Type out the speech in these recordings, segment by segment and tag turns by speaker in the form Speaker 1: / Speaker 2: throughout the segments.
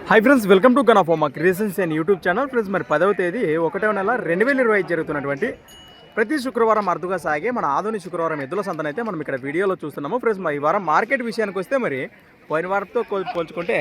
Speaker 1: Hi friends, welcome to గనాఫోమా creations and YouTube channel. Friends, మరి 10వ తేదీ 1వ నెల 2025 జరుగుతున్నటువంటి ప్రతి శుక్రవారం అరుదుగా సాగే మన ఆధునిక శుక్రవారం ఎద్దుల సంతనైతే మనం ఇక్కడ వీడియోలో చూస్తున్నాము. ఫ్రెండ్స్, మరి ఈ వారం మార్కెట్ విషయానికి వస్తే మరి పోయిన వారంతో పోల్చుకుంటే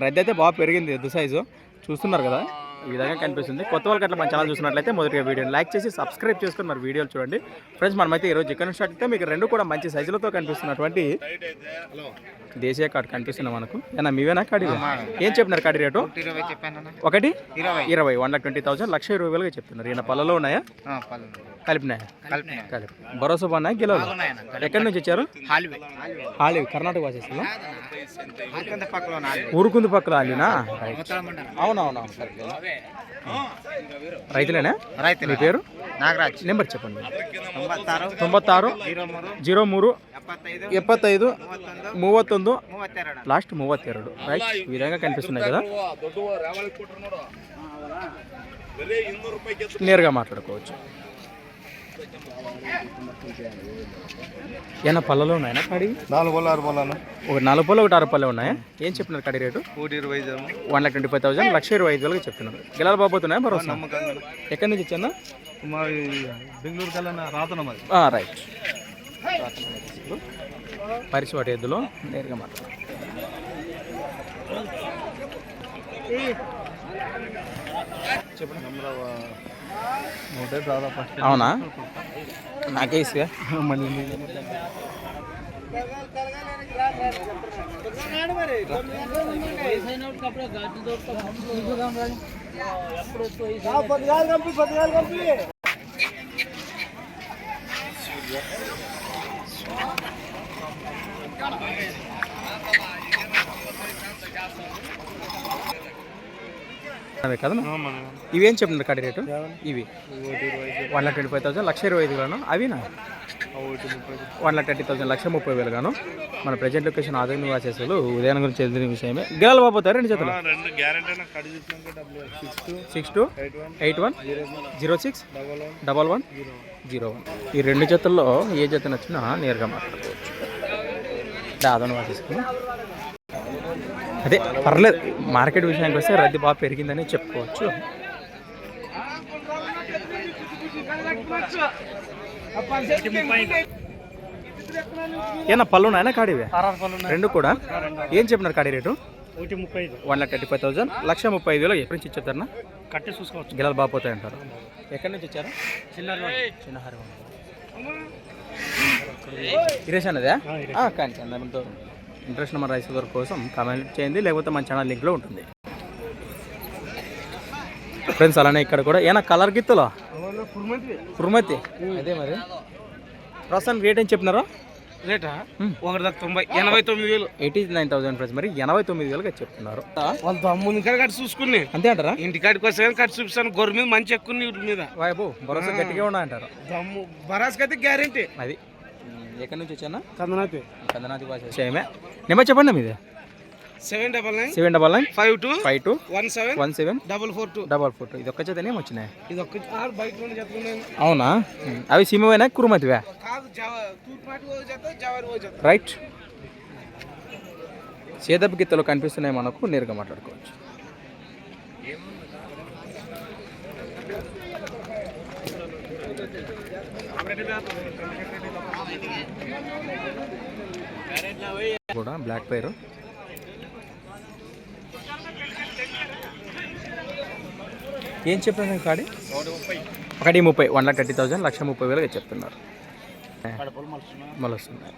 Speaker 1: రద్దు అయితే బాగా పెరిగింది. ఎద్దు సైజు చూస్తున్నారు కదా, ఈ విధంగా కనిపిస్తుంది. కొత్త వాళ్ళకి అట్లా మన ఛానల్ చూసినట్లయితే మొదటిగా వీడియోని లైక్ చేసి సబ్స్క్రైబ్ చేసుకొని మరి వీడియోలు చూడండి. ఫ్రెండ్స్, మనమైతే ఈరోజు ఇక్కడ స్టార్ట్ అయితే మీకు రెండు కూడా మంచి సైజులతో కనిపిస్తున్నటువంటి దేశీయ కార్డు కనిపిస్తున్నాం మనకు. ఏనా మీవేనా కార్డు? ఏం చెప్పినారు కార్డు రేటు? 1,20,000 1,20,000 చెప్తున్నారు. ఈయన పళ్ళలో ఉన్నాయా? కలిపినాయా? కలిపి భరోసా బాగున్నాయా? గెలవలు ఎక్కడి నుంచి వచ్చారు? హాలివి కర్ణాటక వాసేస్తున్నా. ఊరుకుంది పక్కల హాలినా? అవునవునవును, రైతులేనా? మీ పేరు? నాగరాజ్. నెంబర్ చెప్పండి. 96 03 75 31 లాస్ట్ 32. రైట్, ఈ విధంగా కనిపిస్తున్నాయి కదా, నేరుగా మాట్లాడుకోవచ్చు. ఏమన్నా పళ్ళలో ఉన్నాయా కాడి?
Speaker 2: 4 పళ్ళు 6 పళ్ళు.
Speaker 1: ఒక 4 పళ్ళు ఒకటి 6 పళ్ళు ఉన్నాయా? ఏం చెప్పినారు కాడి రేటు? 1,25,000 1,25,000 చెప్తున్నారు. గిలాల బాబోతున్నాయా? భరోసా. ఎక్కడి నుంచి వచ్చాను?
Speaker 2: బెంగళూరు కల్లా రాతనం.
Speaker 1: రైట్, పరిశువాటి ఎద్దులో నేరుగా మాట్లాడు. అవునా? నాకే ఇసుగా మళ్ళీ కదా. ఇవేం చెప్పినారు కాడి రేటు? ఇవి 1,25,000 1,25,000 అవినా? 1,30,000 1,30,000 గాను. మన ప్రజెంట్ లొకేషన్ ఆదాయం నివాసేసులు ఉదయం గురించి తెలిసిన విషయమే. గిరాలు బాబోతారు రెండు చేతులు. 6281061101. ఈ రెండు జతల్లో ఏ జత నచ్చినా నేరుగా మాట్లాడుకోవచ్చు. ఆదాయం నివాసేసుకుని అదే పర్లేదు. మార్కెట్ విషయానికి వస్తే రద్దీ బాగా పెరిగిందని చెప్పుకోవచ్చు. ఏనా పళ్ళు ఉన్నాయన కాడివే? రెండు కూడా. ఏం చెప్పినారు కాడి రేటు? 1,35,000 1,35,000 ఎప్పటి నుంచి ఇచ్చేస్తారన్నా?
Speaker 2: కట్టి చూసుకోవచ్చు.
Speaker 1: గిలాలు బాగుపోతాయి అంటారు. ఎక్కడి నుంచి వచ్చారు? చిన్నహారి ఇరేషన్ అదే కానీ దాంతో ఇంట్రెస్ట్ నెంబర్ రైస్ కోసం కామెంట్ చేయండి, లేకపోతే మన ఛానల్ లింక్లో ఉంటుంది. ఫ్రెండ్స్, అలానే ఇక్కడ కూడా ఏనా కలర్ గిత్తులో కుర్మతి అదే మరి ప్రస్తుతానికి రేట్ ఏం చెప్పినారో?
Speaker 2: రేటా 89,000
Speaker 1: 89,000 ఫ్రెండ్స్. మరి 89,000 చెప్తున్నారు.
Speaker 2: వాళ్ళతో అమ్ముని కట్టి చూసుకుని
Speaker 1: అంతే అంటారా?
Speaker 2: ఇంటికాడికి వస్తే కట్టి చూపిస్తాను. గొర్రె మీద మంచి ఎక్కువ వీటి మీద
Speaker 1: వాయబు భరోసా గట్టిగా ఉన్నాయంటారు.
Speaker 2: బరాస్కి అయితే గ్యారెంటీ.
Speaker 1: అది ఎక్కడి నుంచి వచ్చానా?
Speaker 2: కందనాథి
Speaker 1: భాష సేమే. నెంబర్ చెప్పండి మీది. 799 52 17 442. ఇది ఒక్క చేతనే వచ్చినాయి. అవునా? అవి సీమవేనా కురుమతివే? రైట్, సేదపు గిత్తలు కనిపిస్తున్నాయి మనకు, నేరుగా మాట్లాడుకోవచ్చు. కూడా బ్లాక్ పేరు. ఏం చెప్పాను కాడి? 1,30,000 1,30,000 1,30,000 చెప్తున్నారు. మళ్ళొస్తున్నాయి.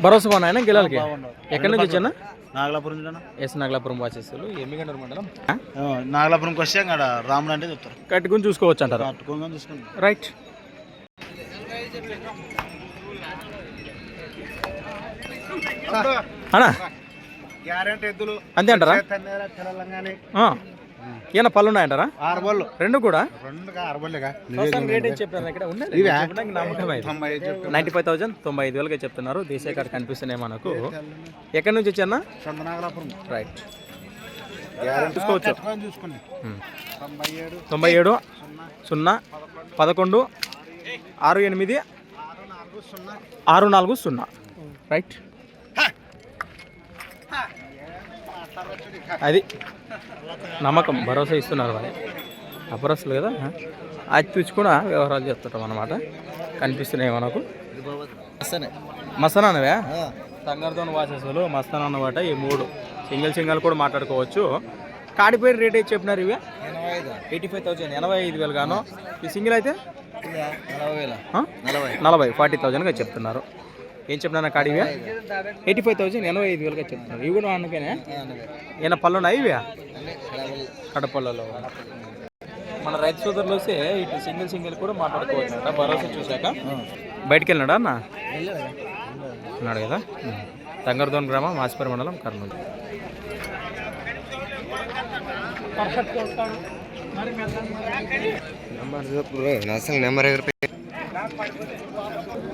Speaker 1: భరోసా బాగున్నాయన గిలాలకి? ఎక్కడి నుంచి వచ్చానా?
Speaker 2: నాగలాపురం.
Speaker 1: నాగలాపురం వాచేస్తారు. ఎమ్మిగండ్ర మండలం.
Speaker 2: నాగలాపురంకి వస్తే అక్కడ రాముడు అంటే చెప్తారు.
Speaker 1: కట్టుకుని చూసుకోవచ్చు అంటారు. రైట్, అన్నా అంతే అంటారా? ఏమన్నా పళ్ళు ఉన్నాయంటారా?
Speaker 2: 6 పళ్ళు.
Speaker 1: రెండు కూడా.
Speaker 2: 95,000
Speaker 1: 95,000 చెప్తున్నారు. దేశీయ కార్డు కనిపిస్తున్నాయి మనకు. ఎక్కడి నుంచి వచ్చానా? రైట్, చూసుకోవచ్చు. 97 0 11 68 640 రైట్. అది నమ్మకం, భరోసా ఇస్తున్నారు వాళ్ళు, అపరస్తులు కదా. అది చూసి కూడా వ్యవహారాలు చెప్తుంటాం అన్నమాట. కనిపిస్తున్నాయి మనకు. మస్తానవే తంగర్తోని వాసేసులు మస్తాన్ అన్నమాట. ఈ 3 సింగిల్ కూడా మాట్లాడుకోవచ్చు. కాడిపోయిన రేట్ అయితే చెప్పినారు ఇవి 85,000 85,000 గాను. ఈ సింగిల్ అయితే 40,000గా చెప్తున్నారు. ఏం చెప్పినా కాడివి 85,000 85,000గా చెప్తున్నారు. ఇవి కూడా అందుకనే ఏమైనా పళ్ళు ఉన్నాయి ఇవి కడపళ్ళలో. మన రైతు సోదరులు వస్తే ఇటు సింగిల్ కూడా మాట్లాడుకోవచ్చు అంట. భరోసా చూశాక బయటికి వెళ్ళినాడా అన్న అన్నాడు కదా. తంగర్దోన్ గ్రామం, మాసిపేట మండలం, కర్నూలు.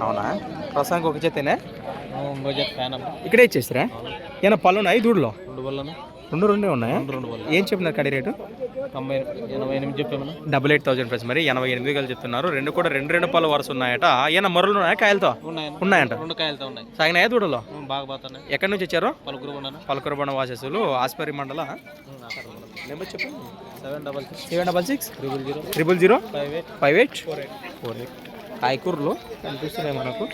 Speaker 1: అవునా, ప్రస్తుతానికి ఒక చేతనే ఇక్కడే ఇచ్చేస్తారా? ఏమైనా పళ్ళు ఉన్నాయి దూడలో? 2 ఉన్నాయా? ఏం చెప్పినారు కడి రేటు? 88 చెప్పాను. 88,000 ప్రైస్ మరి 88,000 చెప్తున్నారు. రెండు కూడా రెండు పళ్ళు వరుస ఉన్నాయట. ఏమైనా మొరలు ఉన్నాయా? కాయలతో ఉన్నాయంట. 2 కాయలతో ఉన్నాయి. సాగినాయా దూడలో? బాగా పోతున్నాయి. ఎక్కడి నుంచి వచ్చారు? పలుకురబండ వాసేసులు, ఆస్పరి మండల. నెంబర్ చెప్పండి. 766 000 58 48. కాయకూరలు కనిపిస్తున్నాయి మనకు.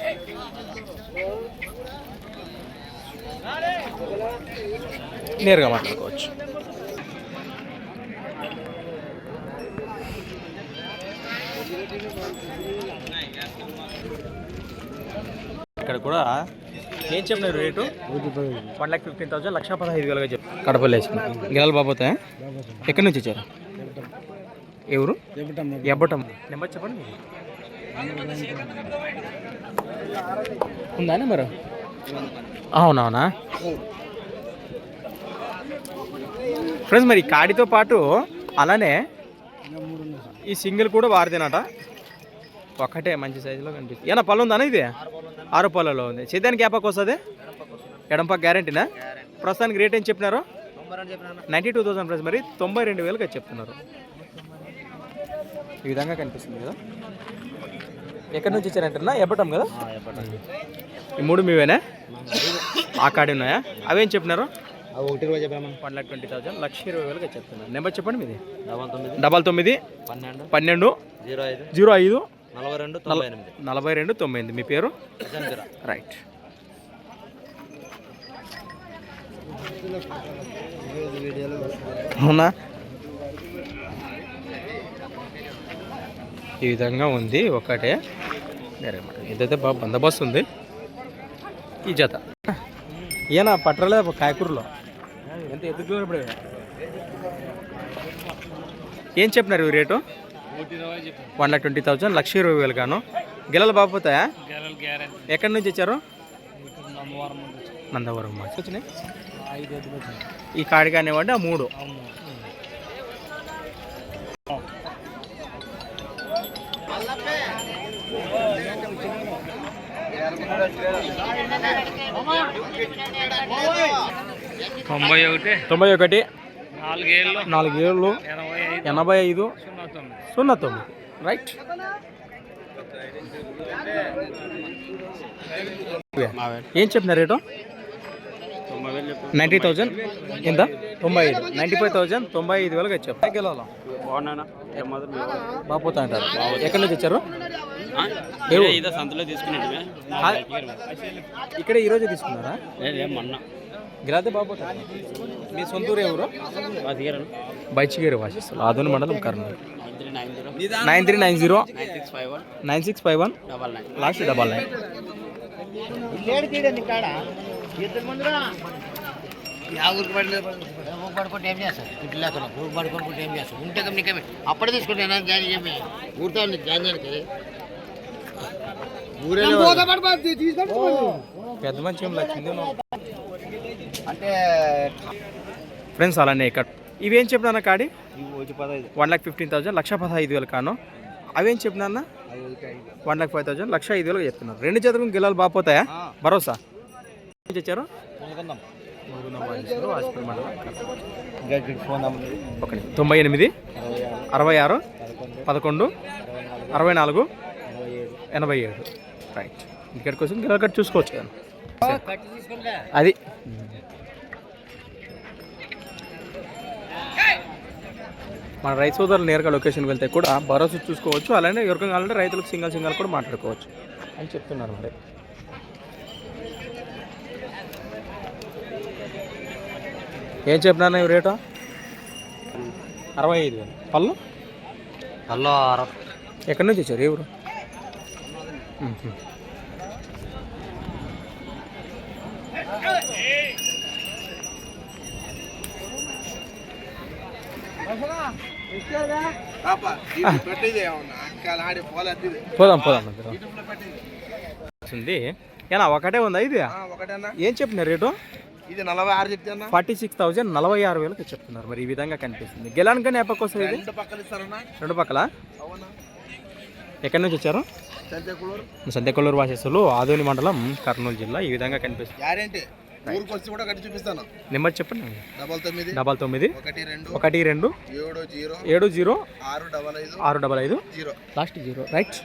Speaker 1: నేరుగా మాట్లాడుకోవచ్చు. ఇక్కడ కూడా ఏం చెప్పినారు రేటు? 1,15,000 1,15,000గా చెప్పి కడపలు వేసింది. గిరాలు బాబోతాయా? ఎక్కడి నుంచి వచ్చారు? ఎవరు? ఎబ్బటం. నెంబర్ చెప్పండి. ఉందా నెంబరు? అవునవునా ఫ్రెండ్స్. మరి కాడితో పాటు అలానే ఈ సింగిల్ కూడా వారిదేనట. ఒక్కటే మంచి సైజులో కనిపిస్తుంది. ఏమన్నా పళ్ళు ఉందా? ఇది 6 పళ్ళలో ఉంది. చేద్దానికి గ్యాపక్ వస్తుంది. ఎడంపక్క గ్యారంటీనా? ప్రస్తుతానికి రేట్ ఏం చెప్పినారు? 92,000 ప్రైస్ మరి 92,000గా చెప్తున్నారు. ఈ విధంగా కనిపిస్తుంది కదా. ఎక్కడి నుంచి ఇచ్చారంటున్నా? ఎబ్బటం కదా. ఈ 3 మీవేనా? ఆ కాడి ఉన్నాయా? అవేం చెప్పినారు? 1,20,000 1,20,000గా చెప్తున్నారు. నెంబర్ చెప్పండి మీది. 99 12 05 42 98. మీ పేరు? రైట్. అవునా, ఈ విధంగా ఉంది. ఒకటే ఏదైతే బాగా బందోబస్తు ఉంది ఈ జత. ఈయన పట్టరలే కాయకూరలో ఎంత ఎదుగుతున్నారు ఇప్పుడు. ఏం చెప్పినారు ఈ రేటు? 1,20,000 1,20,000 గాను. గిల్లలు బాగుపోతాయా? ఎక్కడి నుంచి వచ్చారు? నందవరం. వచ్చినాయి ఈ కాడి కానివ్వండి. ఆ 3 91 4 ఏళ్ళు 85 09. రైట్. ఏం చెప్పిన రేటు? 90,000 ఎంత? 95 95,000 95,000గా చెప్పు. బాపోతా అంటారు. ఎక్కడి నుంచి వచ్చారు? ఇక్కడ ఈరోజే తీసుకున్నారా? గిరాతే బాపోతా. మీ సొంతూరు ఎవరు? బైచిగేరు వాసిస్తారు. ఆదోని మండలం, కర్నూలు. 9390 9651 లాస్ట్ 99.
Speaker 3: అప్పుడే తీసుకుంటా
Speaker 1: పెద్ద మంచి ఏం లక్ష్మి అంటే ఫ్రెండ్స్. అలానే ఇక్కడ ఇవేం చెప్పినా కాడి? 1,15,000 1,15,000 కాను. అవేం చెప్పినా? 1,05,000 1,05,000 చెప్తున్నారు. 2 జతలకు గిల్లలు బాపోతాయా? భరోసా ఇచ్చారు. 98 66 11 64 87. రైట్. ఇక్కడికి వచ్చి గిరాలు కట్ చూసుకోవచ్చు కదా అది. మన రైతు సోదరులు నేరుగా లొకేషన్కి వెళ్తే కూడా భరోసా చూసుకోవచ్చు. అలానే ఎవరికైనా కావాలంటే రైతులకు సింగల్ కూడా మాట్లాడుకోవచ్చు అని చెప్తున్నారు. మరి ఏం చెప్పినా ఈ రేటు 65,000. పళ్ళు ఎక్కడి నుంచి వచ్చారు? ఎవరు? పోదాం ఏనా ఒకటే ఉందా ఇది? ఏం చెప్పినారు రేటు?
Speaker 2: ఇది 46 చెప్తున్నా.
Speaker 1: 46,000 46,000 చెప్తున్నారు. మరి ఈ విధంగా కనిపిస్తుంది. గెలానికని ఎప్పకి వస్తుంది ఇది? రెండు పక్కల. ఎక్కడి నుంచి వచ్చారు? సంతెకొల్లూరు వాసేసులు, ఆదోని మండలం, కర్నూలు జిల్లా. ఈ విధంగా కనిపిస్తుంది. నెంబర్ చెప్పండి. 99 12 70 655 లాస్ట్ 0. రైట్.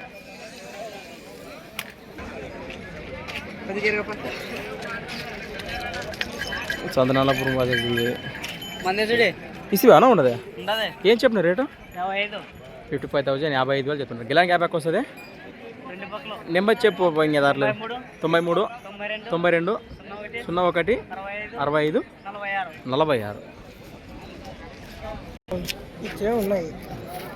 Speaker 1: చందనాలపురం ఇసివానా ఉండదు. ఏం చెప్పిన రేటు? 55,000 55,000 చెప్తున్నారు. గిలాంకి 50 వస్తుంది. నెంబర్ చెప్పు. ఇంకా దాంట్లో 93 92 01 65 46
Speaker 3: ఉన్నాయి.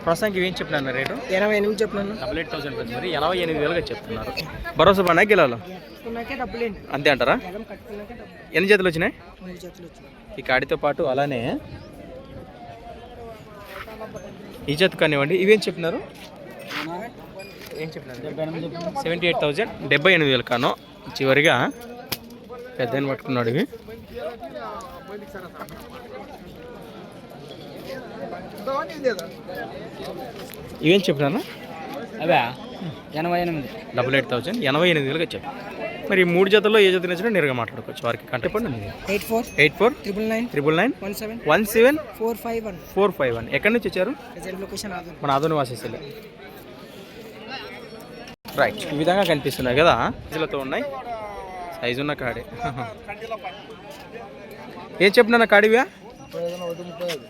Speaker 1: ప్రస్తుతానికి ఏం చెప్పినాను రేటు?
Speaker 3: 88 చెప్పినాను.
Speaker 1: 88,000 మరి 88,000 చెప్తున్నారు. భరోసా పడినా గిలాలో అంతే అంటారా? ఎన్ని జతలు వచ్చినాయి ఈ కాడితో పాటు? అలానే ఈ జత కానివ్వండి. ఇవేం చెప్పినారు? ఏం చెప్పినారు? 78,000 78,000 కాను. చివరిగా పెద్దని పట్టుకున్నాడు. ఇవి ఇవేం చెప్పినాను?
Speaker 3: అవే 88
Speaker 1: 88,000 88,000 చెప్పి. మరి ఈ 3 జతల్లో ఏ జత నచ్చినా నేరుగా మాట్లాడుకోవచ్చు. వారికి కాంటాక్ట్ చెప్పండి.
Speaker 3: 84 999
Speaker 1: 17
Speaker 3: 451
Speaker 1: 451. ఎక్కడి నుంచి వచ్చారు?
Speaker 3: లొకేషన్
Speaker 1: మన ఆదోని వాసేసలే. రైట్. ఈ విధంగా కనిపిస్తున్నాయి కదా. సైజులతో ఉన్నాయి. సైజు ఉన్న కాడి. ఏం చెప్పినా కాడివా?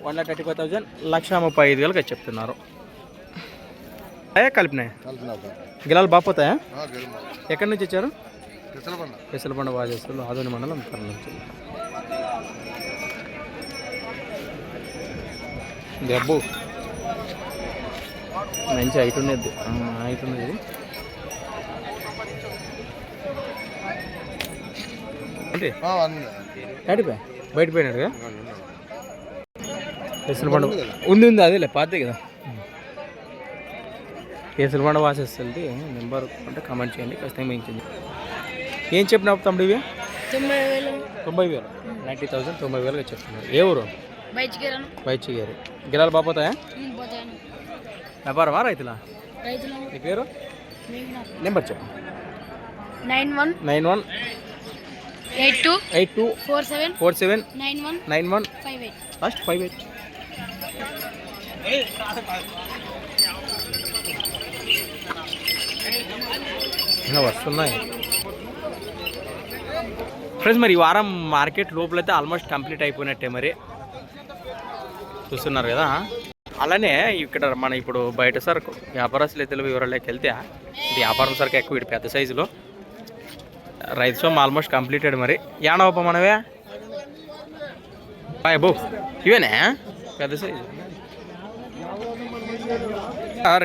Speaker 1: 1,35,000 1,35,000 చెప్తున్నారు. అయ్యా కలిపినాయి. గిలాలు బాపోతాయా? ఎక్కడి నుంచి వచ్చారు? పెసలబండ వాజేశ్వరులు, ఆదోని మండలం, కర్నూలు జిల్లా. దెబ్బు మంచి హైట్ ఉన్నది. హైట్ ఉన్నది. అంటే బయట పోయినాడుగా. పెసలబండ ఉంది అదేలే పాతే కదా. పెసలబండ వాసేస్తుంది. నెంబర్ అంటే కామెంట్ చేయండి. ఖచ్చితంగా మించింది. ఏం చెప్పినా తమ్ముడు? ఇవి 90,000 90,000 90,000 చెప్తున్నారు. ఏ ఊరు? బైచిగేరి. గిలాలు బాపోతాయా? వ్యాపారమా రైతులా? నీ పేరు? నెంబర్ చెప్పు. 91 82 47 91 లాస్ట్ 58. ఇంకా వస్తున్నాయి ఫ్రెండ్స్. మరి ఈ వారం మార్కెట్ లోపలైతే ఆల్మోస్ట్ కంప్లీట్ అయిపోయినట్టే. మరి చూస్తున్నారు కదా. అలానే ఇక్కడ మన ఇప్పుడు బయట సరుకు వ్యాపారస్తులు అయితే వివరాలకి వెళ్తే వ్యాపారం సరుకు ఎక్కువ ఇటు పెద్ద సైజులో రైతు సోమ్ ఆల్మోస్ట్ కంప్లీటెడ్. మరి యానవప్ప మనవే బాయ్ బో ఇవేనే పెద్ద సైజు.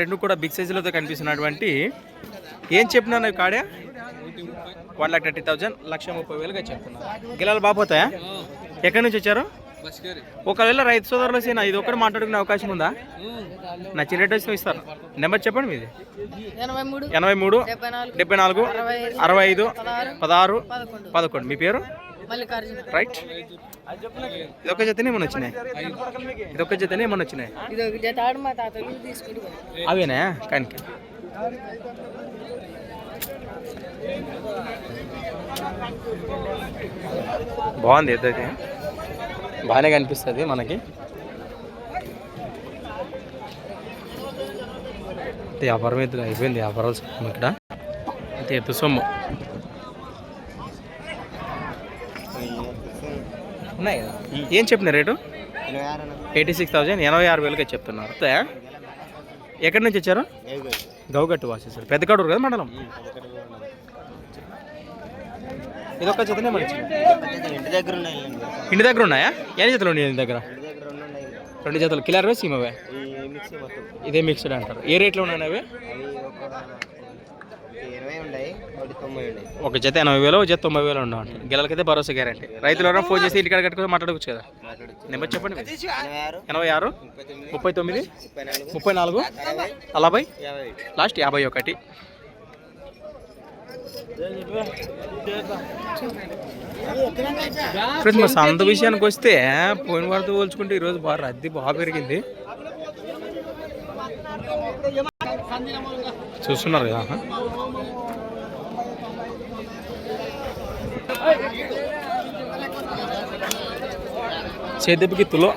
Speaker 1: రెండు కూడా బిగ్ సైజులతో కనిపిస్తున్నటువంటి. ఏం చెప్పినా కాడే? 1,30,000 1,30,000 చెప్తున్నారు. గిలాలు బాపోతాయా? ఎక్కడి నుంచి వచ్చారు? ఒకవేళ రైతు సోదరులు సేనా ఇది ఒకటి మాట్లాడుకునే అవకాశం ఉందా? నచ్చిన రేట్ వచ్చి ఇస్తారు. నెంబర్ చెప్పండి మీది. 83 74 65 16 11. మీ పేరు? రైట్. ఇదొక జతనే ఏమన్నా వచ్చినాయి? ఇదొక జతనే ఏమన్నా వచ్చినాయి? అవేనా? కానీ బాగుంది. ఎద్దైతే బాగానే కనిపిస్తుంది మనకి. వ్యాపారం అయితే అయిపోయింది. వ్యాపారాలు ఇక్కడ ఎద్దు సొమ్ము ఉన్నాయి కదా. ఏం చెప్పిన రేటు 86,000 86,000 చెప్తున్నారు. ఎక్కడి నుంచి వచ్చారు? గౌగట్టు వాసేసారు. పెద్ద కడూరు కదా మండలం. ఇదొక్క జతనే మంచి ఇంటి దగ్గర ఉన్నాయా? ఎన్ని జతలు ఉన్నాయి ఇంటి దగ్గర? 2 జతలు. కిలర్వే సీమవే? ఇదే మిక్స్డ్ అంటారు. ఏ రేట్లో ఉన్నాయి అవి? ఒక జత 80,000, ఒక జత 90,000 ఉండవు అంటారు. గిల్లలకైతే భరోసా గ్యారంటీ. రైతులు ఎవరైనా ఫోన్ చేసి ఇంటికాడ కట్టుకొని మాట్లాడవచ్చు కదా. నెంబర్ చెప్పండి. 86 39 34 40 లాస్ట్ 51. ఫ్రెండ్స్, మా సంత విషయానికి వస్తే పోయిన వారితో పోల్చుకుంటే ఈరోజు బాగా రద్దీ బాగా పెరిగింది. చూస్తున్నారు కదా. చేదెబ్బకి తులో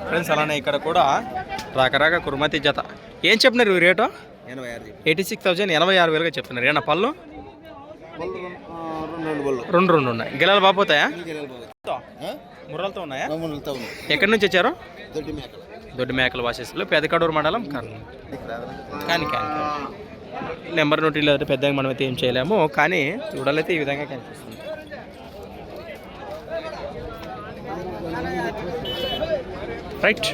Speaker 1: ఫ్రెండ్స్. అలానే ఇక్కడ కూడా రాకరాక కుర్మతి జత. ఏం చెప్పినారు ఈ రేటు? 86,000 86,000 చెప్తున్నారు. ఏమన్నా పళ్ళు 2 ఉన్నాయి. గిలాలు బాపోతాయా? ముర్రలతో ఉన్నాయా? ఎక్కడి నుంచి వచ్చారు? దొడ్డి మేకల వాసేసులు, పెదకడూరు మండలం, కానీ నెంబర్ నోటి లేదంటే పెద్దగా మనమైతే ఏం చేయలేము. కానీ చూడాలైతే ఈ విధంగా కనిపిస్తుంది. రైట్.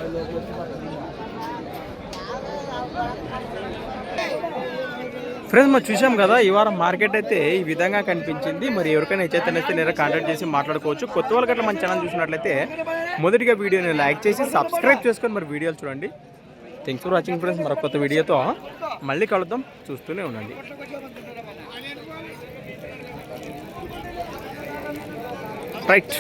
Speaker 1: ఫ్రెండ్స్, మనం చూసాం కదా ఈ వారం మార్కెట్ అయితే ఈ విధంగా కనిపించింది. మరి ఎవరికైనా అయితే నేరుగా కాంటాక్ట్ చేసి మాట్లాడుకోవచ్చు. కొత్త వాళ్ళకి అట్లా మన ఛానల్ చూసినట్లయితే మొదటిగా వీడియోని లైక్ చేసి సబ్స్క్రైబ్ చేసుకొని మరి వీడియోలు చూడండి. Thanks for watching friends. మరొక కొత్త వీడియోతో మళ్ళీ కలుద్దాం. చూస్తూనే ఉండండి. రైట్.